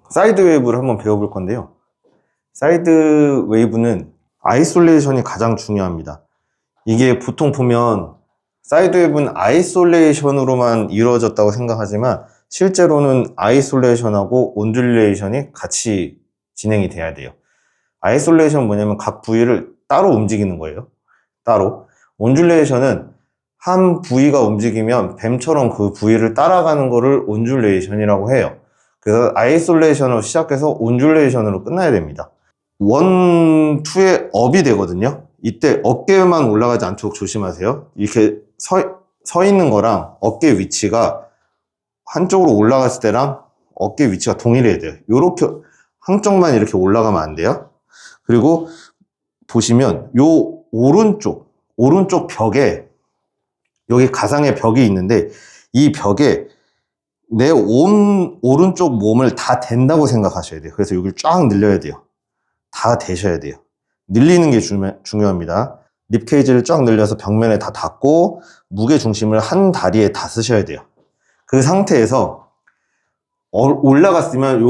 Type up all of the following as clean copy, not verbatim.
사이드 웨이브를 한번 배워볼 건데요. 사이드 웨이브는 아이솔레이션이 가장 중요합니다. 이게 보통 보면 사이드 웨이브는 아이솔레이션으로만 이루어졌다고 생각하지만 실제로는 아이솔레이션하고 온듈레이션이 같이 진행이 돼야 돼요. 아이솔레이션 뭐냐면 각 부위를 따로 움직이는 거예요. 따로. 온듈레이션은 한 부위가 움직이면 뱀처럼 그 부위를 따라가는 거를 온듈레이션이라고 해요. 그래서 아이솔레이션으로 시작해서 온듈레이션으로 끝나야 됩니다. 1, 2에 업이 되거든요. 이때 어깨만 올라가지 않도록 조심하세요. 이렇게 서 있는 거랑 어깨 위치가 한쪽으로 올라갔을 때랑 어깨 위치가 동일해야 돼요. 요렇게 한쪽만 이렇게 올라가면 안 돼요. 그리고 보시면 요 오른쪽 벽에 여기 가상의 벽이 있는데 이 벽에 내 오른쪽 몸을 다 댄다고 생각하셔야 돼요. 그래서 여기를 쫙 늘려야 돼요. 다 대셔야 돼요. 늘리는 게 중요합니다. 립케이지를 쫙 늘려서 벽면에 다 닿고 무게 중심을 한 다리에 다 쓰셔야 돼요. 그 상태에서 올라갔으면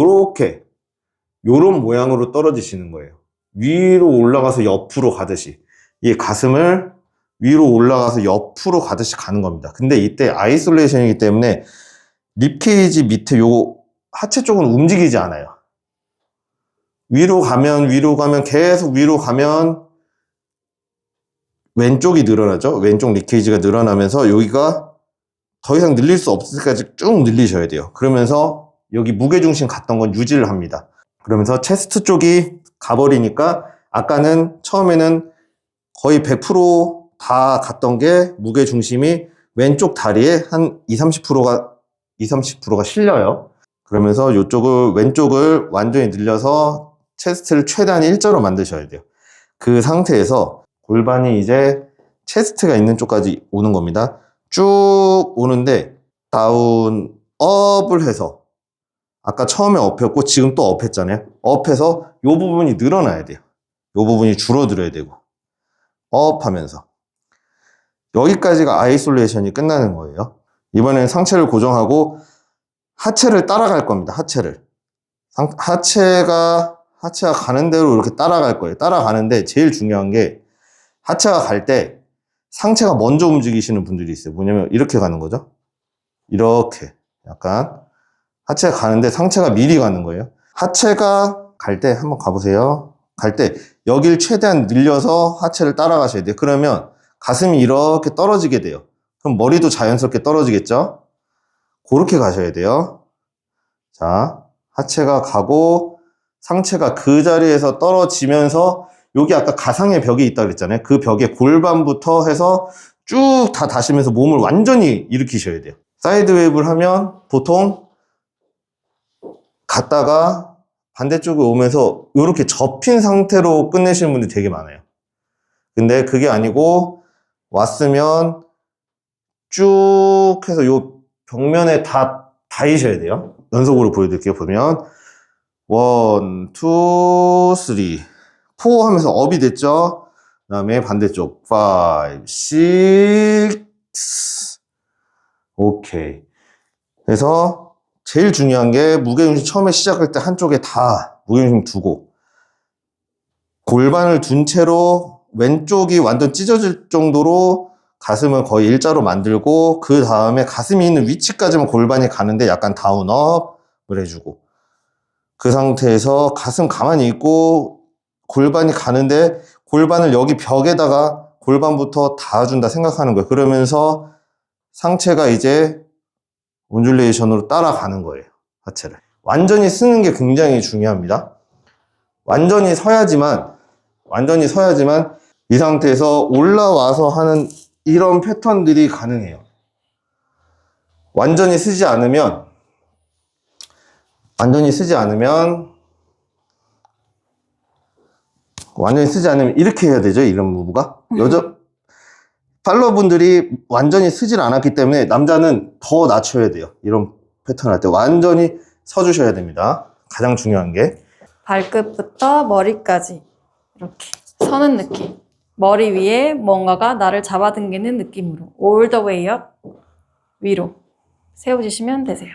요런 모양으로 떨어지시는 거예요. 위로 올라가서 옆으로 가듯이 이 가슴을 위로 올라가서 옆으로 가듯이 가는 겁니다. 근데 이때 아이솔레이션이기 때문에 립케이지 밑에 요 하체 쪽은 움직이지 않아요. 위로 가면 계속 위로 가면 왼쪽이 늘어나죠. 왼쪽 립케이지가 늘어나면서 여기가 더 이상 늘릴 수 없을 때까지 쭉 늘리셔야 돼요. 그러면서 여기 무게중심 갔던 건 유지를 합니다. 그러면서 체스트 쪽이 가버리니까 아까는 처음에는 거의 100% 다 갔던 게 무게중심이 왼쪽 다리에 한 20-30%가 실려요. 그러면서 왼쪽을 완전히 늘려서 체스트를 최대한 일자로 만드셔야 돼요. 그 상태에서 골반이 이제 체스트가 있는 쪽까지 오는 겁니다. 쭉 오는데 다운, 업을 해서 아까 처음에 업했고 지금 또 업했잖아요. 업해서 이 부분이 늘어나야 돼요. 이 부분이 줄어들어야 되고 업하면서 여기까지가 아이솔레이션이 끝나는 거예요. 이번엔 상체를 고정하고 하체를 따라갈 겁니다. 하체가 가는 대로 이렇게 따라갈 거예요. 따라가는데 제일 중요한 게 하체가 갈 때 상체가 먼저 움직이시는 분들이 있어요. 뭐냐면 이렇게 가는 거죠. 이렇게 약간 하체가 가는데 상체가 미리 가는 거예요. 하체가 갈 때 한번 가보세요. 갈 때 여길 최대한 늘려서 하체를 따라가셔야 돼요. 그러면 가슴이 이렇게 떨어지게 돼요. 그럼 머리도 자연스럽게 떨어지겠죠? 그렇게 가셔야 돼요. 자, 하체가 가고 상체가 그 자리에서 떨어지면서 여기 아까 가상의 벽이 있다고 그랬잖아요. 그 벽에 골반부터 해서 쭉 다 다시면서 몸을 완전히 일으키셔야 돼요. 사이드 웨이브를 하면 보통 갔다가 반대쪽에 오면서 이렇게 접힌 상태로 끝내시는 분들이 되게 많아요. 근데 그게 아니고 왔으면 쭉 해서 요 벽면에 다 닿으셔야 돼요. 연속으로 보여드릴게요. 보면 1, 2, 3, 4 하면서 업이 됐죠. 그 다음에 반대쪽 5, 6 오케이. 그래서 제일 중요한 게 무게중심 처음에 시작할 때 한쪽에 다 무게중심 두고 골반을 둔 채로 왼쪽이 완전 찢어질 정도로 가슴을 거의 일자로 만들고 그 다음에 가슴이 있는 위치까지만 골반이 가는데 약간 다운업을 해주고 그 상태에서 가슴 가만히 있고 골반이 가는데 골반을 여기 벽에다가 골반부터 닿아준다 생각하는 거예요. 그러면서 상체가 이제 온듈레이션으로 따라가는 거예요. 하체를. 완전히 쓰는 게 굉장히 중요합니다. 완전히 서야지만 이 상태에서 올라와서 하는 이런 패턴들이 가능해요. 완전히 쓰지 않으면 이렇게 해야 되죠. 이런 무브가. 팔로워분들이 완전히 쓰질 않았기 때문에 남자는 더 낮춰야 돼요. 이런 패턴 할 때 완전히 서주셔야 됩니다. 가장 중요한 게 발끝부터 머리까지 이렇게 서는 느낌. 머리 위에 뭔가가 나를 잡아당기는 느낌으로 all the way up 위로 세워주시면 되세요.